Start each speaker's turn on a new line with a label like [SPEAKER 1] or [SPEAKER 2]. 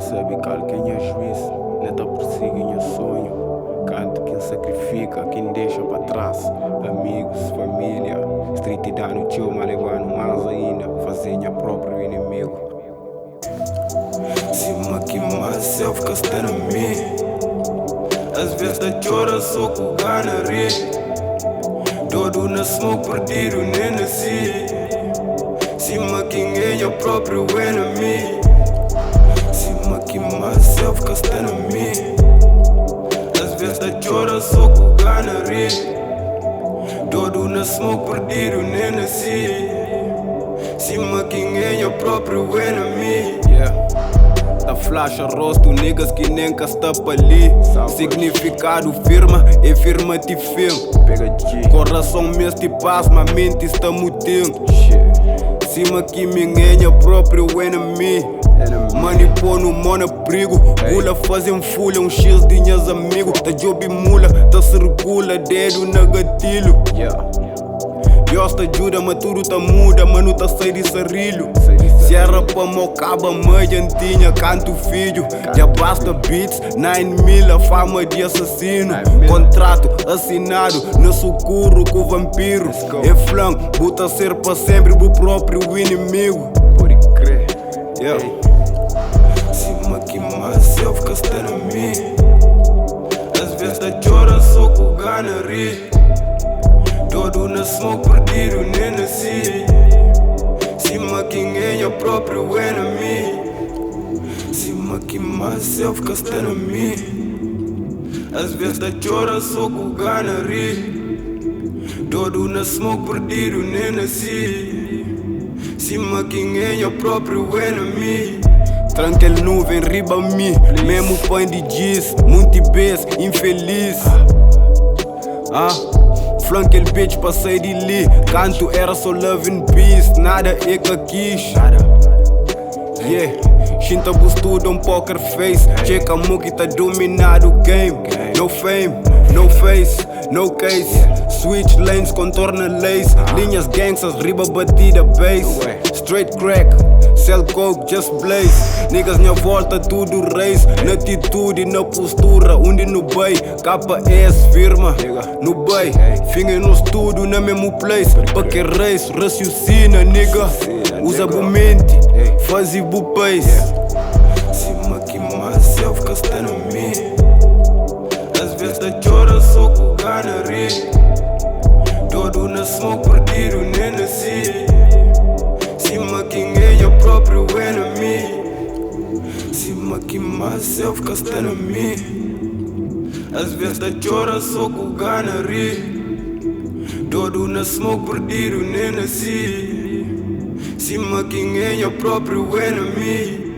[SPEAKER 1] sabe quem é juiz, neta persegue o sonho. Canto quem sacrifica, quem deixa para trás. Amigos, família, street dá no tio, mas levando mais ainda, fazer próprio inimigo. Cima que myself que está na mim. Às vezes da chora só com gana rir. Todo na smoke perdido nem nasci. Cima quem é o próprio enemy. Cima que myself que está na mim. Às vezes da chora só com gana rir. Todo na smoke perdido nem nasci. Cima quem é o próprio enemy. Da flash a rosto, niggas que nem cá está pa ali. Significado firma é firma te film. Coração mesmo te pasma, mente está mutando. Cima que ninguém é próprio enemy. Manipô no mona perigo. Gula fazem folha, X de minhas amigos. Tá job mula, tá circula, dedo na gatilho. Deus te ajuda, mas tudo tá muda, mano tá sair de sarrilho. Se era pra mocaba, mãe tinha canto filho. Já basta beats, 9.000 a fama de assassino. Contrato assinado, no socorro com o vampiro. É flan, buta ser pra sempre o próprio inimigo. Pode crer, Cima que myself que está na mim. Às vezes da chora só com gana rir. Todo na smoke perdido nem nasci. Cima quem é o próprio enemy. Cima que myself que está na mim. Às vezes da chora só com gana rir. Todo na smoke perdido nem nasci. Cima quem é o próprio enemy. Tranquil nuvem riba me. Mesmo pão de giz, multibês, infeliz. Flanquel bitch passei de li. Canto era só love and peace. Nada é que quis. Shinta bustudo poker face. Checa muki tá dominado o game. No fame, no face, no case. Switch lanes, contorna lace. Linhas gangsters, riba batida base. Straight crack, sell coke, just blaze. Niggas minha volta tudo race. Na atitude, na postura, onde no bay. KS firma, no bay. Finger no estudo, na mesmo place. Pa que race, raciocina, nigga. Usa bu mente, faz bu pace. Cima que myself que está na mim. Às vezes da chora só com gana rir. Todo na smoke perdido nem nasci. Cima quem é o próprio enemy. Cima que myself que está na mim. Às vezes da chora só com gana rir. Todo na smoke perdido nem nasci. Cima quem é o próprio enemy.